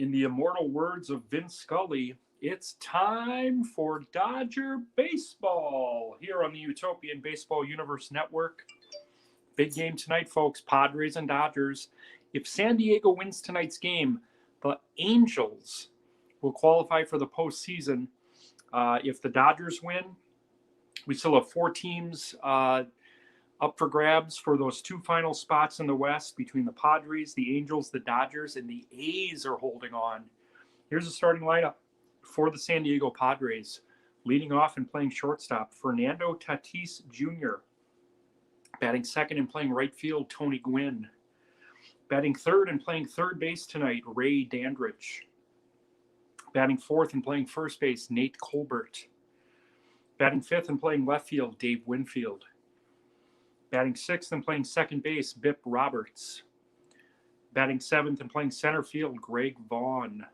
In the immortal words of Vince Scully, it's time for Dodger baseball here on the Utopian Baseball Universe Network. Big game tonight, folks. Padres and Dodgers. If San Diego wins tonight's game, the Angels will qualify for the postseason. If the Dodgers win, we still have four teams up for grabs for those two final spots in the West between the Padres, the Angels, the Dodgers, and the A's are holding on. Here's the starting lineup for the San Diego Padres. Leading off and playing shortstop, Fernando Tatis Jr. Batting second and playing right field, Tony Gwynn. Batting third and playing third base tonight, Ray Dandridge. Batting fourth and playing first base, Nate Colbert. Batting fifth and playing left field, Dave Winfield. Batting sixth and playing second base, Bip Roberts. Batting seventh and playing center field, Greg Vaughn.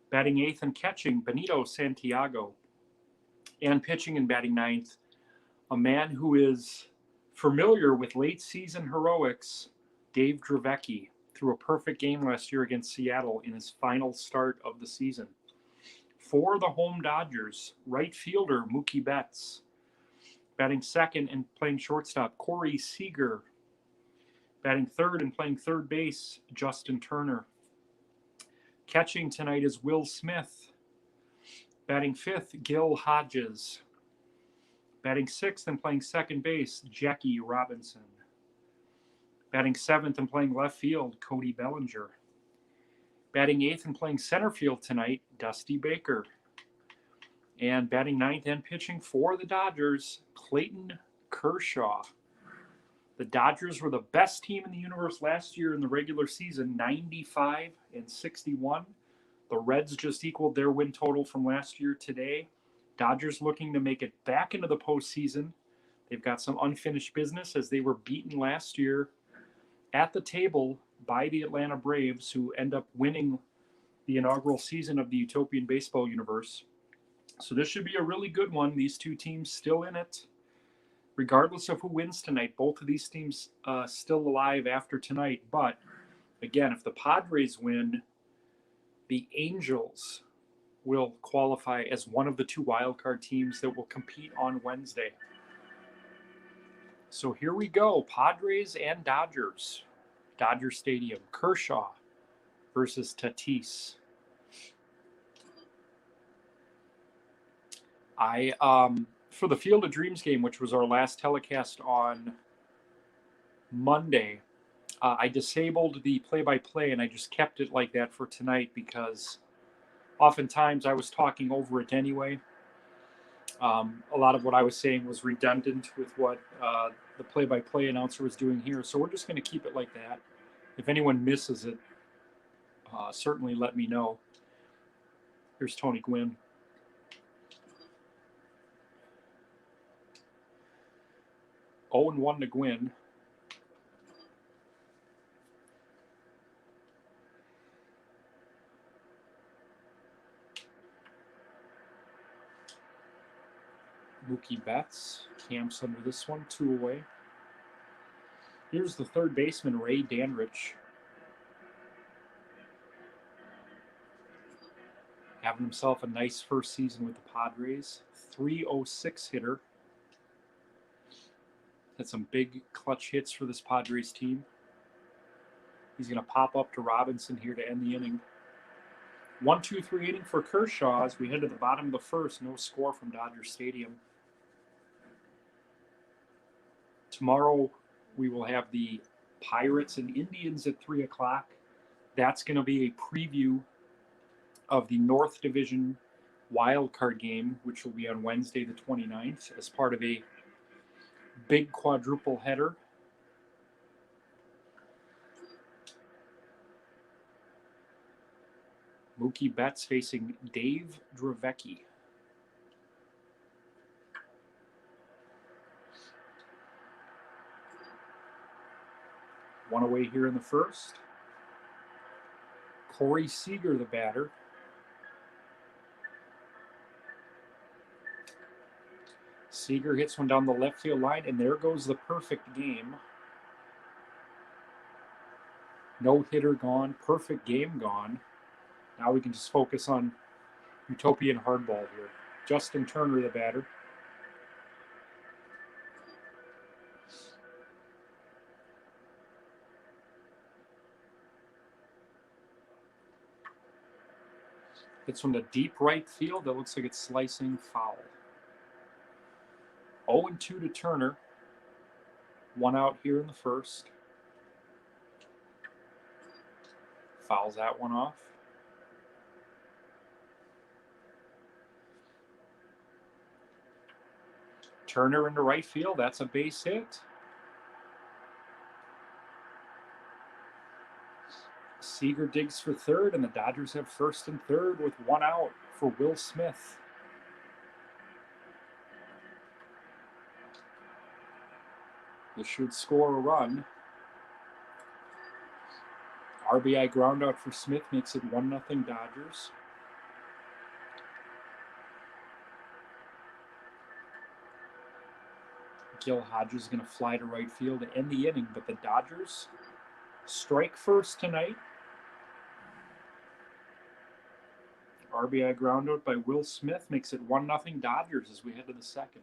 Batting eighth and catching, Benito Santiago. And pitching and batting ninth, a man who is familiar with late season heroics, Dave Dravecky, threw a perfect game last year against Seattle in his final start of the season. For the home Dodgers, right fielder Mookie Betts. Batting second and playing shortstop, Corey Seager. Batting third and playing third base, Justin Turner. Catching tonight is Will Smith. Batting fifth, Gil Hodges. Batting sixth and playing second base, Jackie Robinson. Batting seventh and playing left field, Cody Bellinger. Batting eighth and playing center field tonight, Dusty Baker. And batting ninth and pitching for the Dodgers, Clayton Kershaw. The Dodgers were the best team in the universe last year in the regular season, 95-61. The Reds just equaled their win total from last year today. Dodgers looking to make it back into the postseason. They've got some unfinished business as they were beaten last year at the table by the Atlanta Braves, who end up winning the inaugural season of the Utopian Baseball Universe. So this should be a really good one. These two teams still in it. Regardless of who wins tonight, both of these teams still alive after tonight. But again, if the Padres win, the Angels will qualify as one of the two wildcard teams that will compete on Wednesday. So here we go, Padres and Dodgers. Dodger Stadium, Kershaw versus Tatis. For the Field of Dreams game, which was our last telecast on Monday, I disabled the play-by-play and I just kept it like that for tonight because oftentimes I was talking over it anyway. A lot of what I was saying was redundant with what the play-by-play announcer was doing here. So we're just going to keep it like that. If anyone misses it, certainly let me know. Here's Tony Gwynn. Oh, and 1 to Gwynn. Mookie Betts camps under this one, 2 away. Here's the third baseman, Ray Dandridge. Having himself a nice first season with the Padres. 306 hitter. Had some big clutch hits for this Padres team. He's going to pop up to Robinson here to end the inning. 1-2-3 inning for Kershaw as we head to the bottom of the first. No score from Dodger Stadium. Tomorrow we will have the Pirates and Indians at 3 o'clock. That's going to be a preview of the North Division wild card game, which will be on Wednesday the 29th as part of a big quadruple header. Mookie Betts facing Dave Dravecky. One away here in the first. Corey Seager, the batter. Seager hits one down the left field line, and there goes the perfect game. No hitter gone, perfect game gone. Now we can just focus on Utopian hardball here. Justin Turner, the batter. It's from the deep right field. That looks like it's slicing foul. 0-2 to Turner. 1 out here in the first. Fouls that one off. Turner into right field. That's a base hit. Seager digs for third, and the Dodgers have first and third with 1 out for Will Smith. This should score a run. RBI ground out for Smith makes it 1-0 Dodgers. Gil Hodges is going to fly to right field to end the inning, but the Dodgers strike first tonight. RBI ground out by Will Smith makes it 1-0 Dodgers as we head to the second.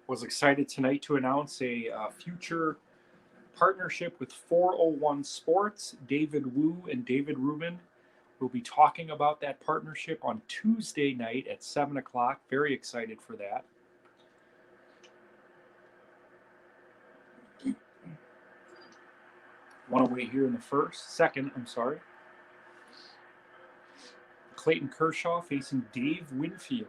Was excited tonight to announce a future partnership with 401 Sports. David Wu and David Rubin will be talking about that partnership on Tuesday night at 7 o'clock. Very excited for that. One away here in the second. Clayton Kershaw facing Dave Winfield.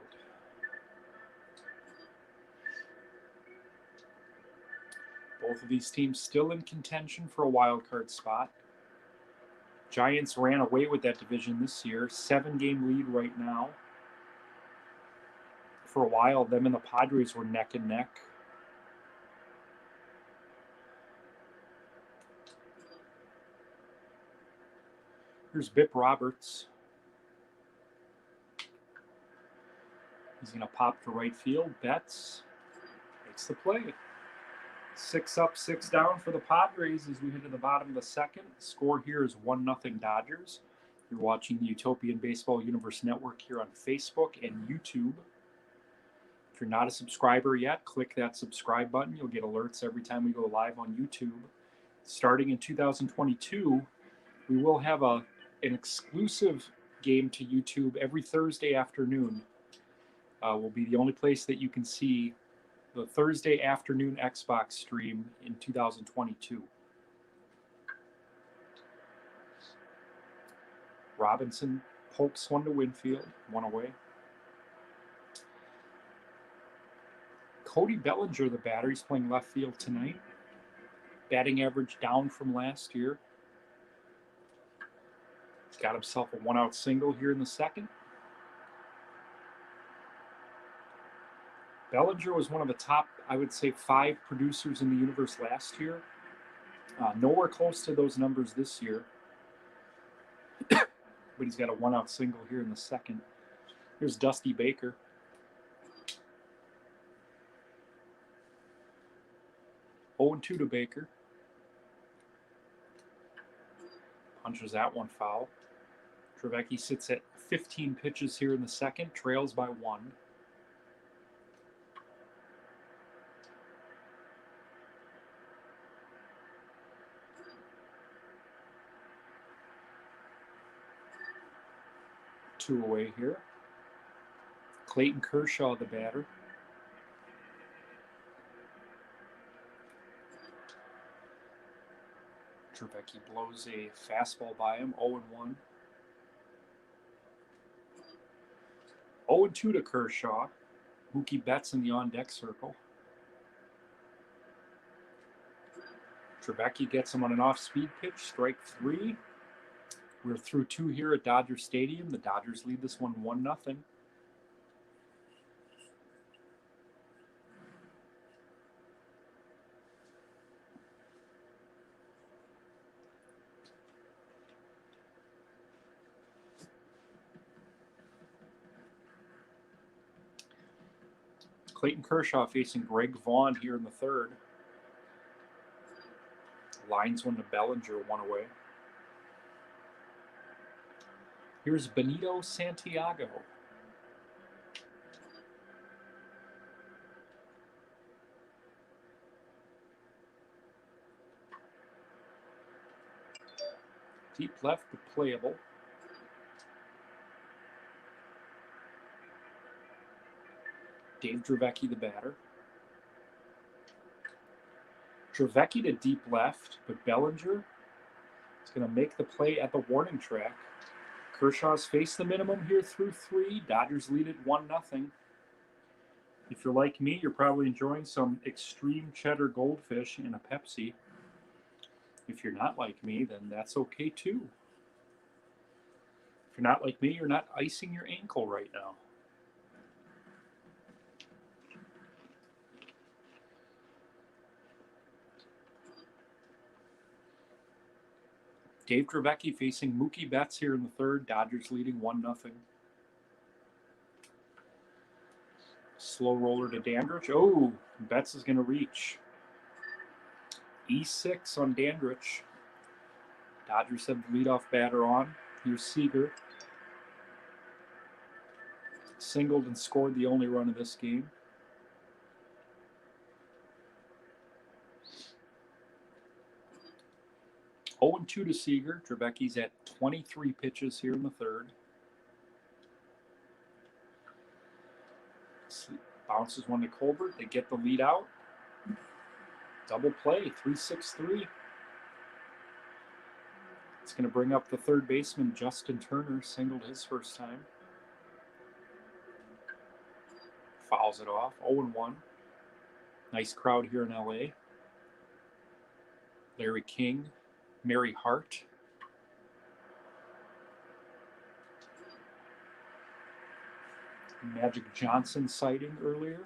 Both of these teams still in contention for a wild card spot. Giants ran away with that division this year. 7-game lead right now. For a while, them and the Padres were neck and neck. Here's Bip Roberts. He's going to pop to right field. Betts makes the play. 6 up, 6 down for the Padres as we head to the bottom of the second. The score here is 1-0 Dodgers. You're watching the Utopian Baseball Universe Network here on Facebook and YouTube. If you're not a subscriber yet, click that subscribe button. You'll get alerts every time we go live on YouTube. Starting in 2022, we will have an exclusive game to YouTube every Thursday afternoon. Will be the only place that you can see the Thursday afternoon Xbox stream in 2022. Robinson pokes one to Winfield, 1 away. Cody Bellinger, the batter, he's playing left field tonight. Batting average down from last year. He's got himself a 1-out single here in the second. Bellinger was one of the top, I would say, 5 producers in the universe last year. Nowhere close to those numbers this year. But he's got a 1-out single here in the second. Here's Dusty Baker. Oh, 0-2 to Baker. Punches that one foul. Trevecki sits at 15 pitches here in the second, trails by 1. Two away here. Clayton Kershaw, the batter. Trevecki blows a fastball by him, 0-1. 0-2 to Kershaw. Mookie Betts in the on-deck circle. Trevecki gets him on an off-speed pitch, strike 3. We're through 2 here at Dodger Stadium. The Dodgers lead this one 1-0. Clayton Kershaw facing Greg Vaughn here in the third. Linesman to Bellinger, one away. Here's Benito Santiago. Deep left, but playable. Dave Dravecky, the batter. Dravecky to deep left, but Bellinger is going to make the play at the warning track. Kershaw's faced the minimum here through 3. Dodgers lead it 1-0. If you're like me, you're probably enjoying some extreme cheddar goldfish and a Pepsi. If you're not like me, then that's okay too. If you're not like me, you're not icing your ankle right now. Dave Dravecky facing Mookie Betts here in the third. Dodgers leading 1-0. Slow roller to Dandridge. Oh, Betts is going to reach. E6 on Dandridge. Dodgers have the leadoff batter on. Here's Seager. Singled and scored the only run of this game. Oh, 0-2 to Seager. Draveki's at 23 pitches here in the third. Bounces one to Colbert. They get the lead out. Double play, 3-6-3. It's going to bring up the third baseman, Justin Turner. Singled his first time. Fouls it off, 0-1. Nice crowd here in LA. Larry King, Mary Hart. Magic Johnson sighting earlier.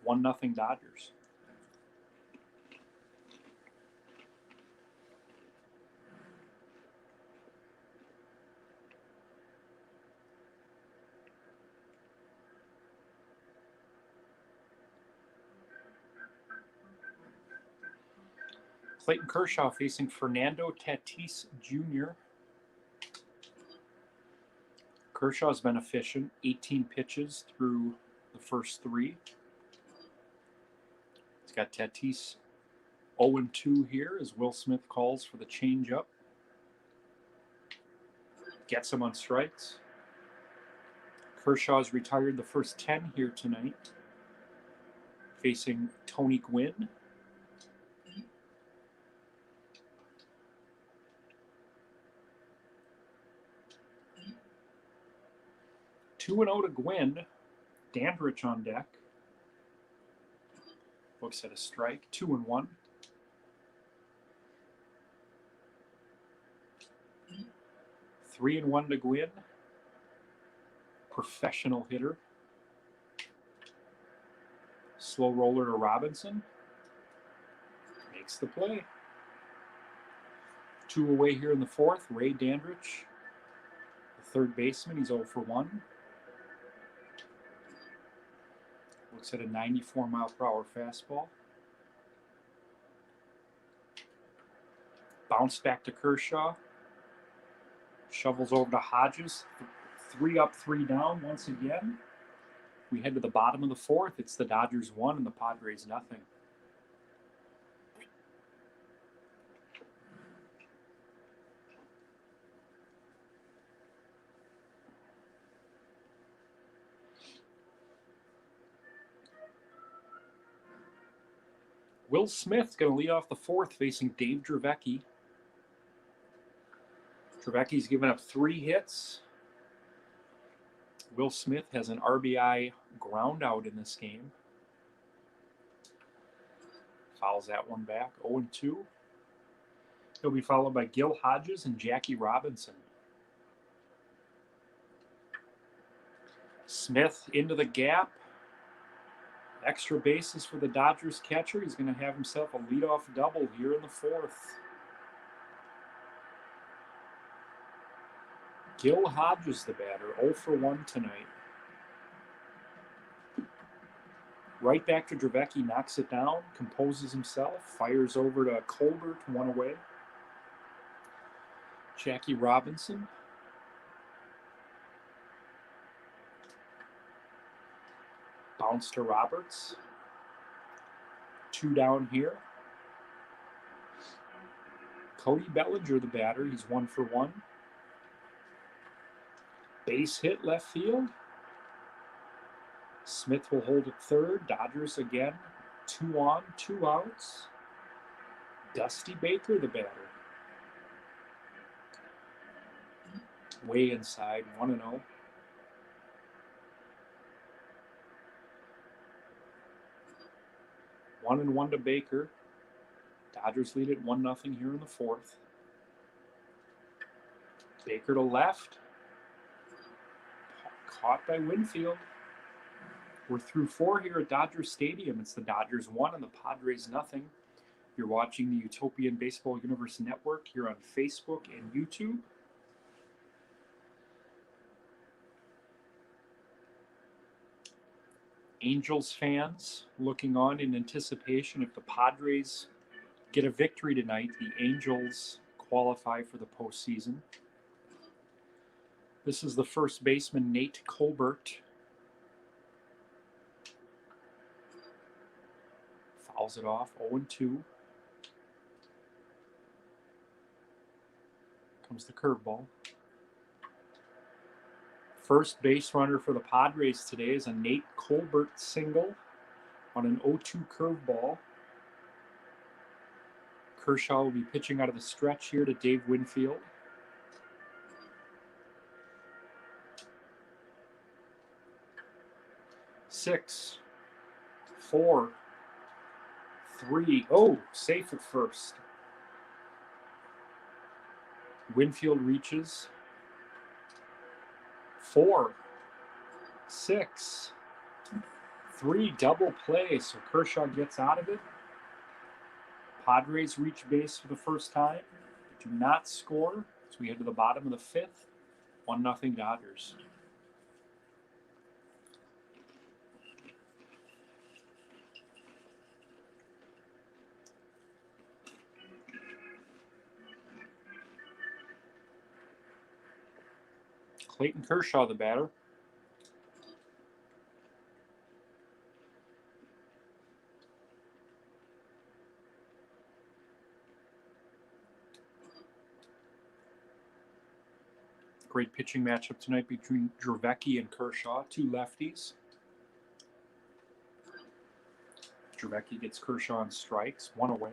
1-0 Dodgers. Clayton Kershaw facing Fernando Tatis Jr. Kershaw's been efficient, 18 pitches through the first 3. He's got Tatis 0-2 here as Will Smith calls for the changeup. Gets him on strikes. Kershaw's retired the first 10 here tonight, facing Tony Gwynn. 2-0 to Gwynn. Dandridge on deck. Looks at a strike. 2-1. Three and 1 to Gwynn. Professional hitter. Slow roller to Robinson. Makes the play. 2 away here in the fourth. Ray Dandridge, the third baseman. He's 0-for-1. Looks at a 94-mile-per-hour fastball. Bounce back to Kershaw. Shovels over to Hodges. 3 up, 3 down once again. We head to the bottom of the fourth. It's the Dodgers 1 and the Padres nothing. Will Smith going to lead off the fourth facing Dave Dravecky. Dravecky's given up 3 hits. Will Smith has an RBI ground out in this game. Fouls that one back, 0-2. He'll be followed by Gil Hodges and Jackie Robinson. Smith into the gap. Extra bases for the Dodgers catcher. He's going to have himself a leadoff double here in the fourth. Gil Hodges, the batter, 0-for-1 tonight. Right back to Dravecky, knocks it down, composes himself, fires over to Colbert, one away. Jackie Robinson. Bounce to Roberts. 2 down here. Cody Bellinger, the batter. He's 1 for 1. Base hit left field. Smith will hold at third. Dodgers again. 2 on, 2 outs. Dusty Baker, the batter. Way inside, 1-0. One and one to Baker. Dodgers lead it 1-0 here in the fourth. Baker to left. Caught by Winfield. We're through 4 here at Dodger Stadium. It's the Dodgers 1 and the Padres 0. You're watching the Utopian Baseball Universe Network here on Facebook and YouTube. Angels fans looking on in anticipation. If the Padres get a victory tonight, the Angels qualify for the postseason. This is the first baseman, Nate Colbert. Fouls it off, 0-2. Comes the curveball. First base runner for the Padres today is a Nate Colbert single on an 0-2 curveball. Kershaw will be pitching out of the stretch here to Dave Winfield. Six, 4, 3. Oh, safe at first. Winfield reaches. 4, 6, 3, double play, so Kershaw gets out of it. Padres reach base for the first time. Do not score as we head to the bottom of the 5th. 1-0 Dodgers. Clayton Kershaw, the batter. Great pitching matchup tonight between Dravecky and Kershaw, 2 lefties. Dravecky gets Kershaw on strikes, 1 away.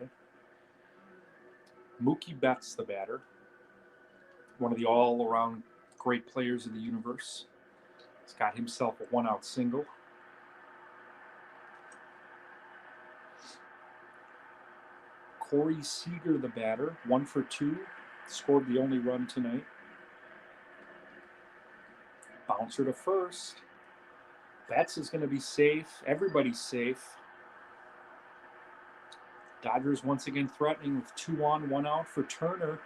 Mookie Betts, the batter. One of the all-around great players in the universe. He's got himself a 1-out single. Corey Seager, the batter, 1 for 2. Scored the only run tonight. Bouncer to first. Betts is going to be safe. Everybody's safe. Dodgers once again threatening with 2 on, 1 out for Turner.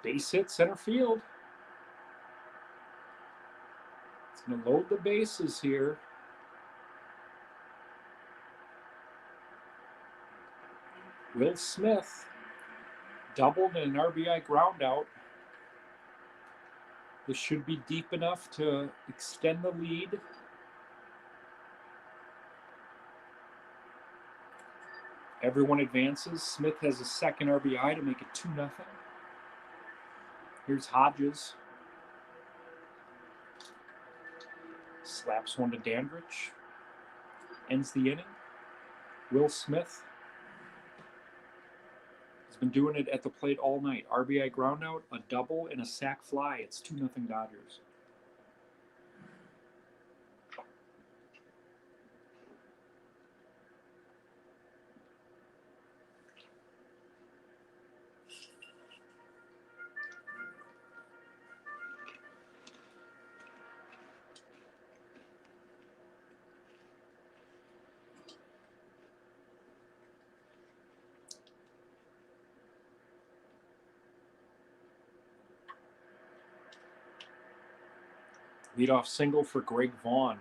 Base hit center field. It's going to load the bases here. Will Smith doubled and an RBI ground out. This should be deep enough to extend the lead. Everyone advances. Smith has a second RBI to make it 2-0. Here's Hodges. Slaps one to Dandridge. Ends the inning. Will Smith has been doing it at the plate all night. RBI groundout, a double, and a sac fly. It's 2-0 Dodgers. Leadoff single for Greg Vaughn.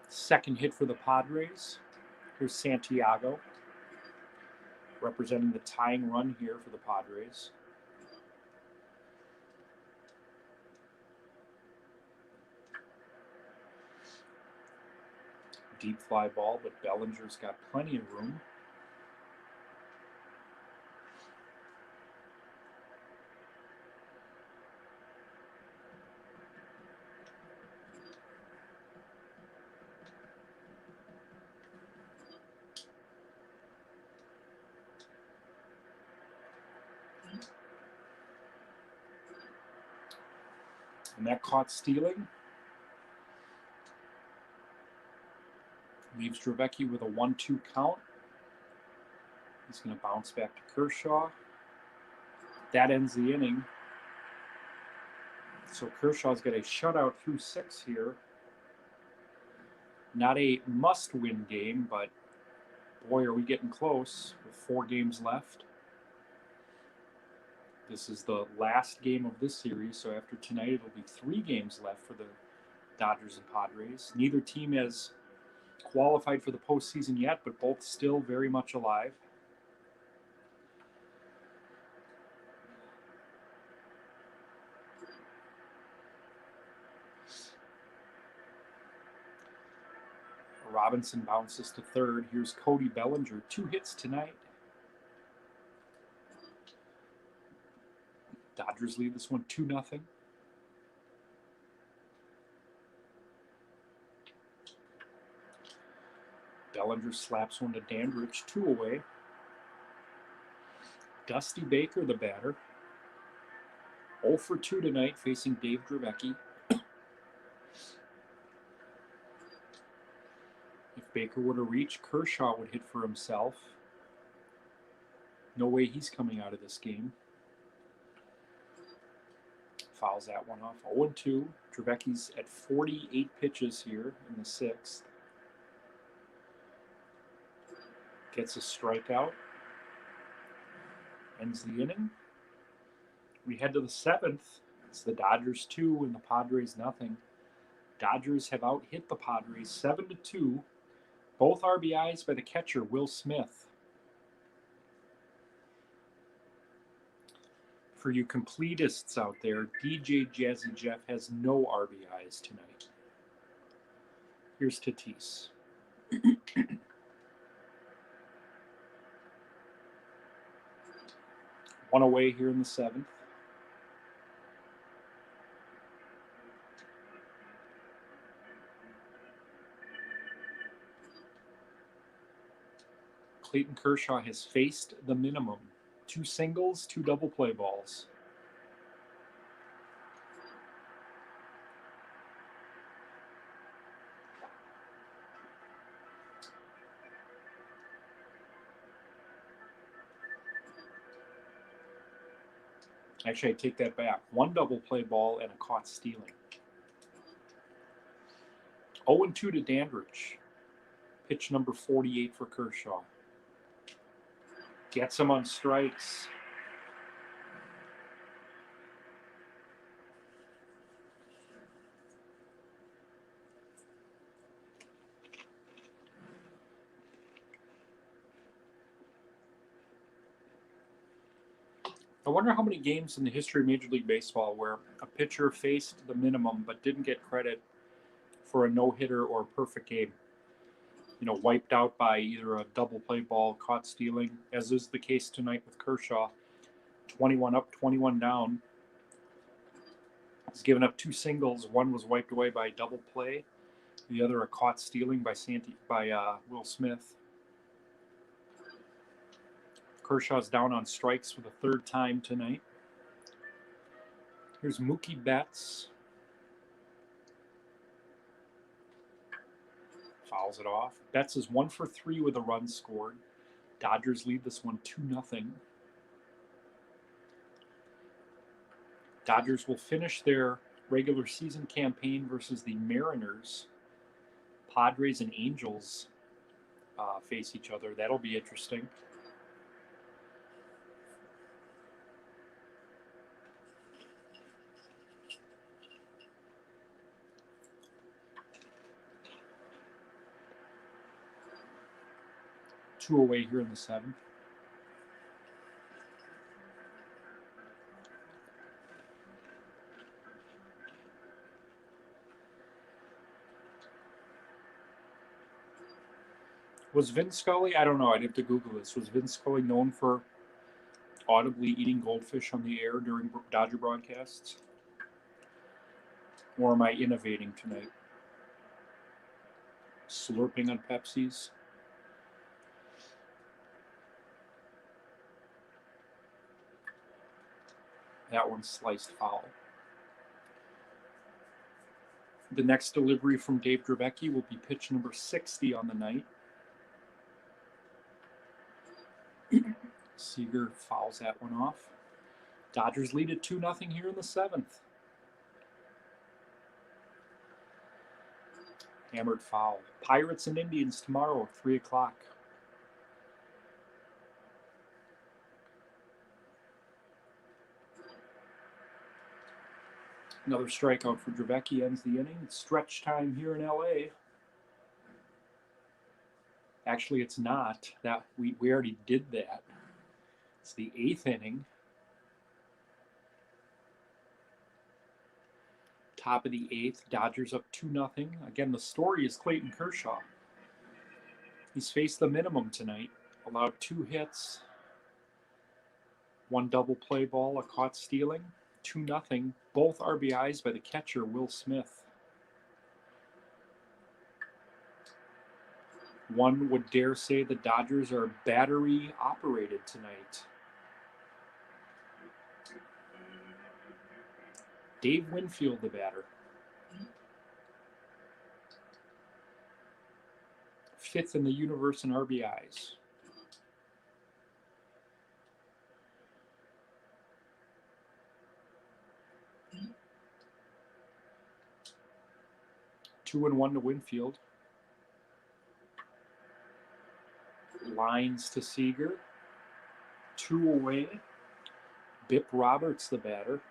Second hit for the Padres. Here's Santiago, representing the tying run here for the Padres. Deep fly ball, but Bellinger's got plenty of room. And that caught stealing. Leaves Dravecky with a 1-2 count. He's going to bounce back to Kershaw. That ends the inning. So Kershaw's got a shutout through 6 here. Not a must-win game, but boy, are we getting close with 4 games left. This is the last game of this series, so after tonight it'll be 3 games left for the Dodgers and Padres. Neither team has qualified for the postseason yet, but both still very much alive. Robinson bounces to third. Here's Cody Bellinger. 2 hits tonight. Dodgers lead this one 2-0. Bellinger slaps one to Dandridge, 2 away. Dusty Baker, the batter. 0 for 2 tonight, facing Dave Dravecky. If Baker were to reach, Kershaw would hit for himself. No way he's coming out of this game. Fouls that one off. 0-2. Dravecky's at 48 pitches here in the 6th. Gets a strikeout. Ends the inning. We head to the 7th. It's the Dodgers 2 and the Padres nothing. Dodgers have out-hit the Padres 7-2. Both RBIs by the catcher, Will Smith. For you completists out there, DJ Jazzy Jeff has no RBIs tonight. Here's Tatis. One away here in the 7th. Clayton Kershaw has faced the minimum. 2 singles, 2 double play balls. Actually, I take that back. 1 double play ball and a caught stealing. 0-2 to Dandridge. Pitch number 48 for Kershaw. Gets him on strikes. I wonder how many games in the history of Major League Baseball where a pitcher faced the minimum but didn't get credit for a no-hitter or a perfect game. You know, wiped out by either a double play ball, caught stealing, as is the case tonight with Kershaw. 21 up, 21 down. He's given up 2 singles. One was wiped away by double play. The other a caught stealing by Will Smith. Kershaw's down on strikes for the 3rd time tonight. Here's Mookie Betts. Fouls it off. Betts is 1 for 3 with a run scored. Dodgers lead this one 2-0. Dodgers will finish their regular season campaign versus the Mariners. Padres and Angels face each other. That'll be interesting. 2 away here in the 7th. Was Vince Scully, I don't know, I'd have to Google this. Was Vince Scully known for audibly eating goldfish on the air during Dodger broadcasts? Or am I innovating tonight? Slurping on Pepsis? That one's sliced foul. The next delivery from Dave Dravecky will be pitch number 60 on the night. Seager fouls that one off. Dodgers lead at 2-0 here in the 7th. Hammered foul. Pirates and Indians tomorrow, 3 o'clock. Another strikeout for Dravecky ends the inning. It's stretch time here in LA. Actually, it's not. That we already did that. It's the 8th inning. Top of the 8th, Dodgers up 2-0. Again, the story is Clayton Kershaw. He's faced the minimum tonight. Allowed 2 hits, 1 double play ball, a caught stealing. 2-0. Both RBIs by the catcher, Will Smith. One would dare say the Dodgers are battery operated tonight. Dave Winfield, the batter. 5th in the universe in RBIs. Two and 1 to Winfield. Lines to Seager. 2 away. Bip Roberts, the batter.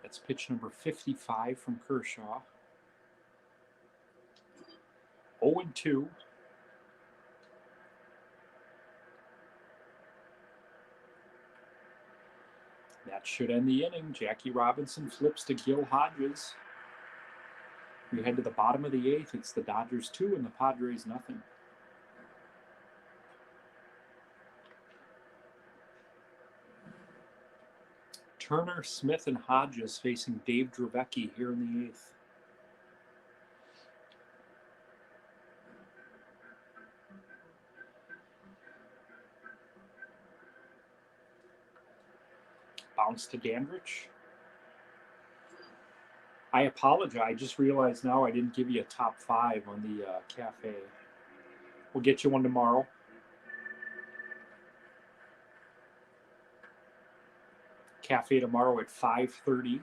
That's pitch number 55 from Kershaw. 0-2. That should end the inning. Jackie Robinson flips to Gil Hodges. We head to the bottom of the 8th. It's the Dodgers 2 and the Padres 0. Turner, Smith, and Hodges facing Dave Dravecky here in the 8th. Bounce to Dandridge. I apologize. I just realized now I didn't give you a top 5 on the cafe. We'll get you one tomorrow. Cafe tomorrow at 5:30.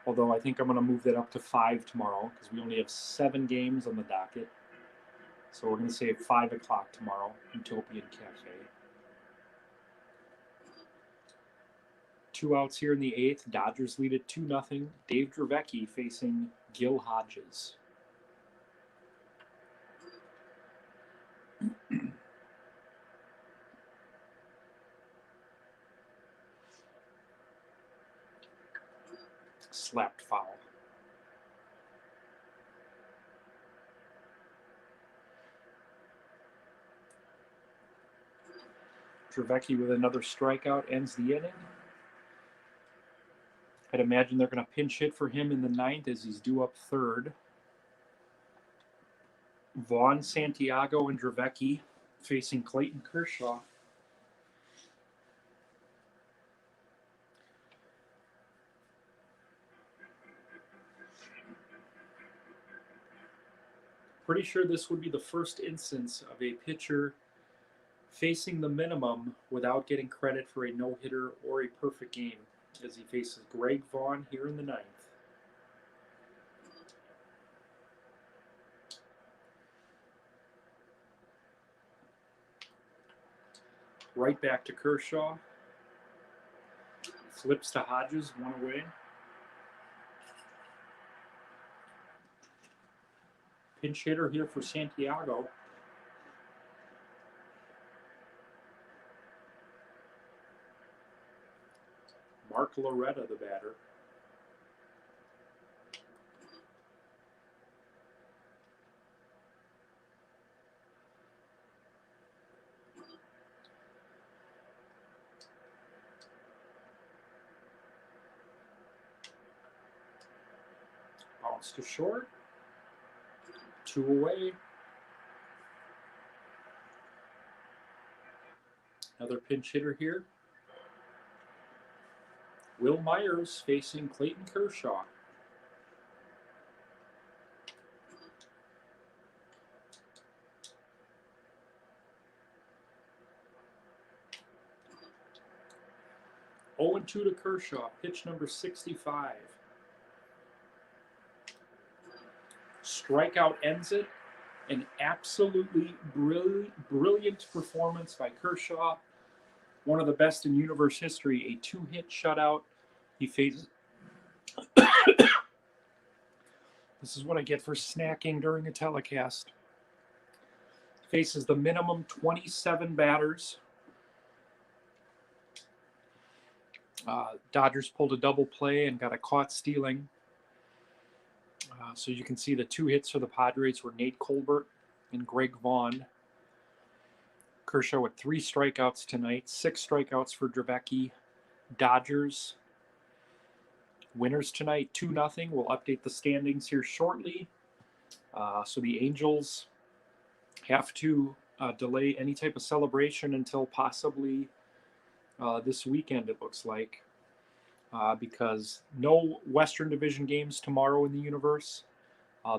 Although I think I'm going to move that up to 5 tomorrow because we only have 7 games on the docket. So we're going to say at 5 o'clock tomorrow, Utopian Cafe. 2 outs here in the 8th. Dodgers lead at 2-0. Dave Dravecky facing Gil Hodges. Slapped foul. Dravecky with another strikeout ends the inning. I'd imagine they're going to pinch hit for him in the 9th as he's due up 3rd. Vaughn, Santiago, and Dravecky facing Clayton Kershaw. Pretty sure this would be the first instance of a pitcher facing the minimum without getting credit for a no-hitter or a perfect game, as he faces Greg Vaughn here in the 9th. Right back to Kershaw. Flips to Hodges, 1 away. Pinch hitter here for Santiago. Mark Loretta, the batter. Bounce to short. 2 away. Another pinch hitter here. Will Myers facing Clayton Kershaw. Oh, 0-2 to Kershaw. Pitch number 65. Strikeout ends it. An absolutely brilliant performance by Kershaw. One of the best in universe history. A 2-hit shutout. He faces... This is what I get for snacking during a telecast. Faces the minimum 27 batters. Dodgers pulled a double play and got a caught stealing. So you can see the 2 hits for the Padres were Nate Colbert and Greg Vaughn. Kershaw with 3 strikeouts tonight, 6 strikeouts for Dravecky. Dodgers winners tonight, 2-0. We'll update the standings here shortly. So the Angels have to delay any type of celebration until possibly this weekend, it looks like. Because no Western Division games tomorrow in the universe.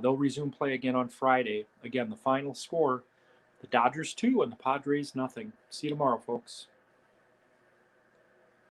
They'll resume play again on Friday. Again, the final score, the Dodgers 2 and the Padres 0. See you tomorrow, folks.